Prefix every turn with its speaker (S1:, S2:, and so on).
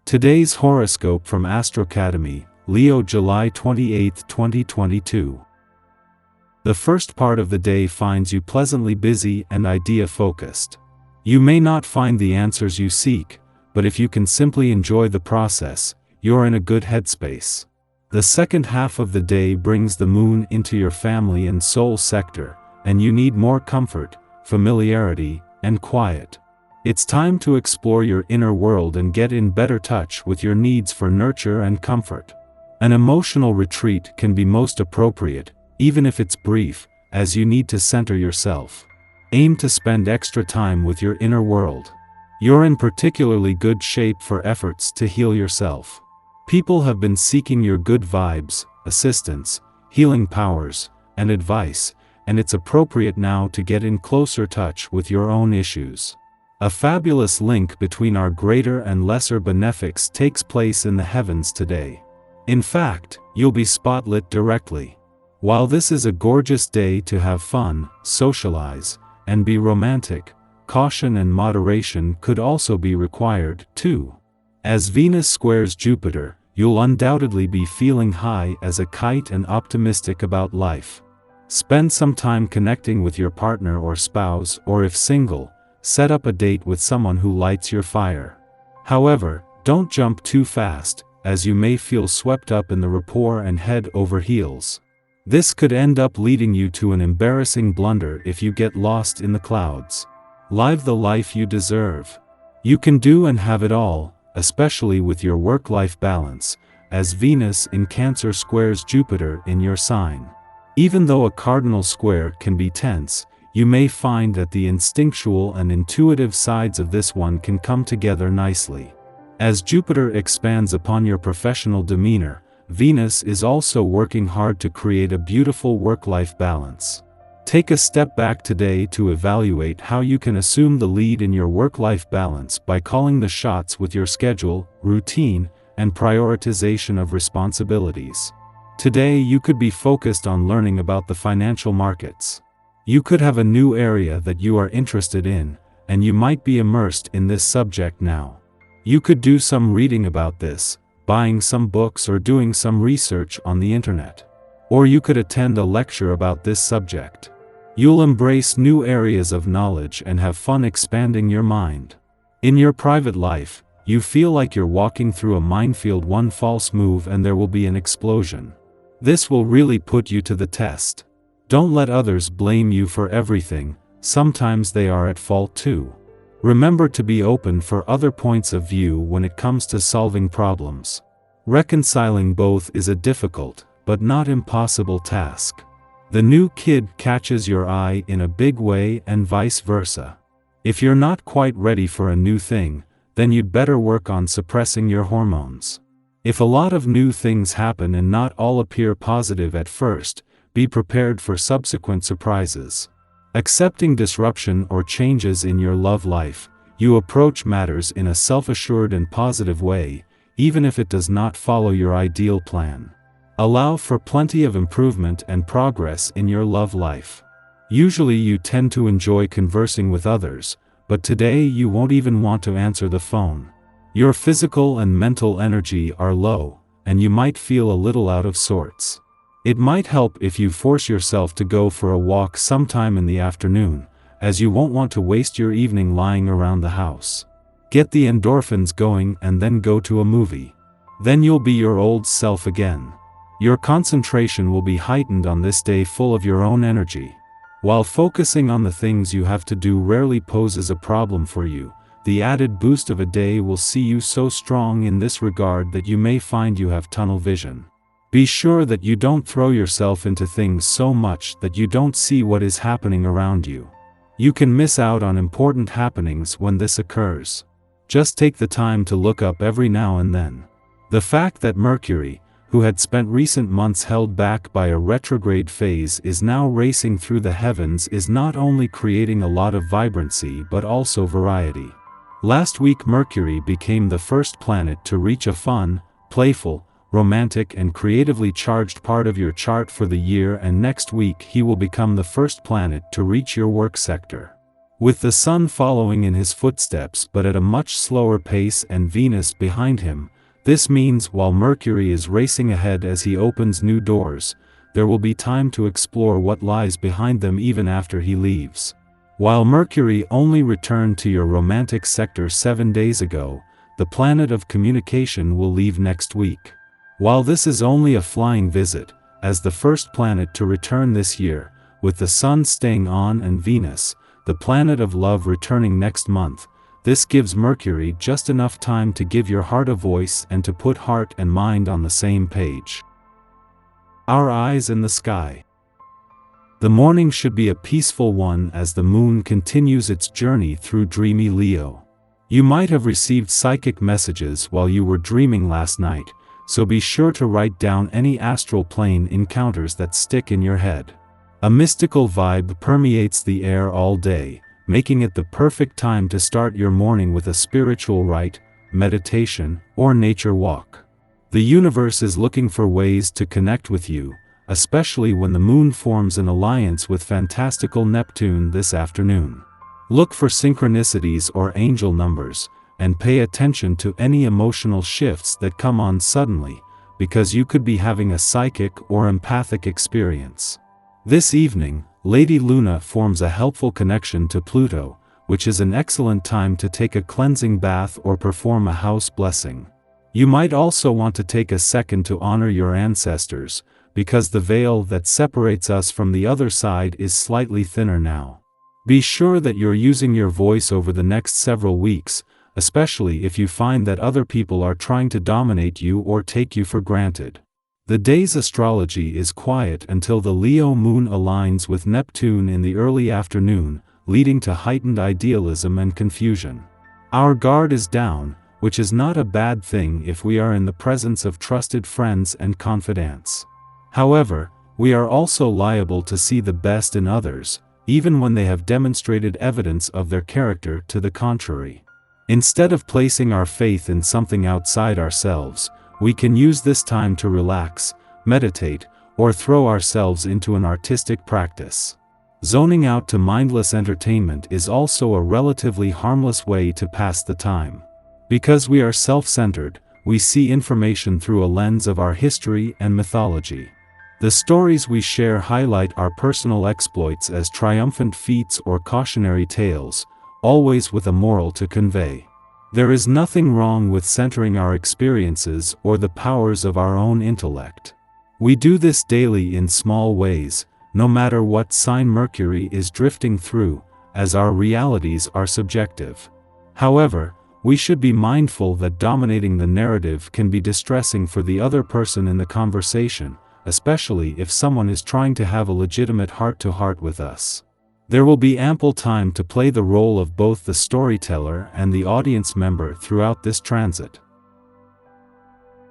S1: Today's horoscope from Astrocademy, Leo July 28, 2022. The first part of the day finds you pleasantly busy and idea-focused. You may not find the answers you seek, but if you can simply enjoy the process, you're in a good headspace. The second half of the day brings the moon into your family and soul sector, and you need more comfort, familiarity, and quiet. It's time to explore your inner world and get in better touch with your needs for nurture and comfort. An emotional retreat can be most appropriate, even if it's brief, as you need to center yourself. Aim to spend extra time with your inner world. You're in particularly good shape for efforts to heal yourself. People have been seeking your good vibes, assistance, healing powers, and advice, and it's appropriate now to get in closer touch with your own issues. A fabulous link between our greater and lesser benefics takes place in the heavens today. In fact, you'll be spotlit directly. While this is a gorgeous day to have fun, socialize, and be romantic, caution and moderation could also be required, too. As Venus squares Jupiter, you'll undoubtedly be feeling high as a kite and optimistic about life. Spend some time connecting with your partner or spouse, or if single, set up a date with someone who lights your fire. However, don't jump too fast, as you may feel swept up in the rapport and head over heels. This could end up leading you to an embarrassing blunder if you get lost in the clouds. Live the life you deserve. You can do and have it all, especially with your work-life balance, as Venus in Cancer squares Jupiter in your sign. Even though a cardinal square can be tense, you may find that the instinctual and intuitive sides of this one can come together nicely. As Jupiter expands upon your professional demeanor, Venus is also working hard to create a beautiful work-life balance. Take a step back today to evaluate how you can assume the lead in your work-life balance by calling the shots with your schedule, routine, and prioritization of responsibilities. Today you could be focused on learning about the financial markets. You could have a new area that you are interested in, and you might be immersed in this subject now. You could do some reading about this, buying some books or doing some research on the internet. Or you could attend a lecture about this subject. You'll embrace new areas of knowledge and have fun expanding your mind. In your private life, you feel like you're walking through a minefield. One false move and there will be an explosion. This will really put you to the test. Don't let others blame you for everything, sometimes they are at fault too. Remember to be open for other points of view when it comes to solving problems. Reconciling both is a difficult, but not impossible task. The new kid catches your eye in a big way and vice versa. If you're not quite ready for a new thing, then you'd better work on suppressing your hormones. If a lot of new things happen and not all appear positive at first, be prepared for subsequent surprises. Accepting disruption or changes in your love life, you approach matters in a self-assured and positive way, even if it does not follow your ideal plan. Allow for plenty of improvement and progress in your love life. Usually you tend to enjoy conversing with others, but today you won't even want to answer the phone. Your physical and mental energy are low, and you might feel a little out of sorts. It might help if you force yourself to go for a walk sometime in the afternoon, as you won't want to waste your evening lying around the house. Get the endorphins going and then go to a movie. Then you'll be your old self again. Your concentration will be heightened on this day full of your own energy. While focusing on the things you have to do rarely poses a problem for you, the added boost of a day will see you so strong in this regard that you may find you have tunnel vision. Be sure that you don't throw yourself into things so much that you don't see what is happening around you. You can miss out on important happenings when this occurs. Just take the time to look up every now and then. The fact that Mercury, who had spent recent months held back by a retrograde phase, is now racing through the heavens is not only creating a lot of vibrancy but also variety. Last week Mercury became the first planet to reach a fun, playful, romantic and creatively charged part of your chart for the year, and next week he will become the first planet to reach your work sector. With the Sun following in his footsteps but at a much slower pace and Venus behind him, this means while Mercury is racing ahead as he opens new doors, there will be time to explore what lies behind them even after he leaves. While Mercury only returned to your romantic sector 7 days ago, the planet of communication will leave next week. While this is only a flying visit, as the first planet to return this year, with the Sun staying on and Venus, the planet of love, returning next month, this gives Mercury just enough time to give your heart a voice and to put heart and mind on the same page. Our eyes in the sky. The morning should be a peaceful one as the moon continues its journey through dreamy Leo. You might have received psychic messages while you were dreaming last night, so be sure to write down any astral plane encounters that stick in your head. A mystical vibe permeates the air all day, making it the perfect time to start your morning with a spiritual rite, meditation, or nature walk. The universe is looking for ways to connect with you, especially when the moon forms an alliance with fantastical Neptune this afternoon. Look for synchronicities or angel numbers, and pay attention to any emotional shifts that come on suddenly, because you could be having a psychic or empathic experience. This evening, Lady Luna forms a helpful connection to Pluto, which is an excellent time to take a cleansing bath or perform a house blessing. You might also want to take a second to honor your ancestors, because the veil that separates us from the other side is slightly thinner now. Be sure that you're using your voice over the next several weeks, especially if you find that other people are trying to dominate you or take you for granted. The day's astrology is quiet until the Leo moon aligns with Neptune in the early afternoon, leading to heightened idealism and confusion. Our guard is down, which is not a bad thing if we are in the presence of trusted friends and confidants. However, we are also liable to see the best in others, even when they have demonstrated evidence of their character to the contrary. Instead of placing our faith in something outside ourselves, we can use this time to relax, meditate, or throw ourselves into an artistic practice. Zoning out to mindless entertainment is also a relatively harmless way to pass the time. Because we are self-centered, we see information through a lens of our history and mythology. The stories we share highlight our personal exploits as triumphant feats or cautionary tales, always with a moral to convey. There is nothing wrong with centering our experiences or the powers of our own intellect. We do this daily in small ways, no matter what sign Mercury is drifting through, as our realities are subjective. However, we should be mindful that dominating the narrative can be distressing for the other person in the conversation, especially if someone is trying to have a legitimate heart-to-heart with us. There will be ample time to play the role of both the storyteller and the audience member throughout this transit.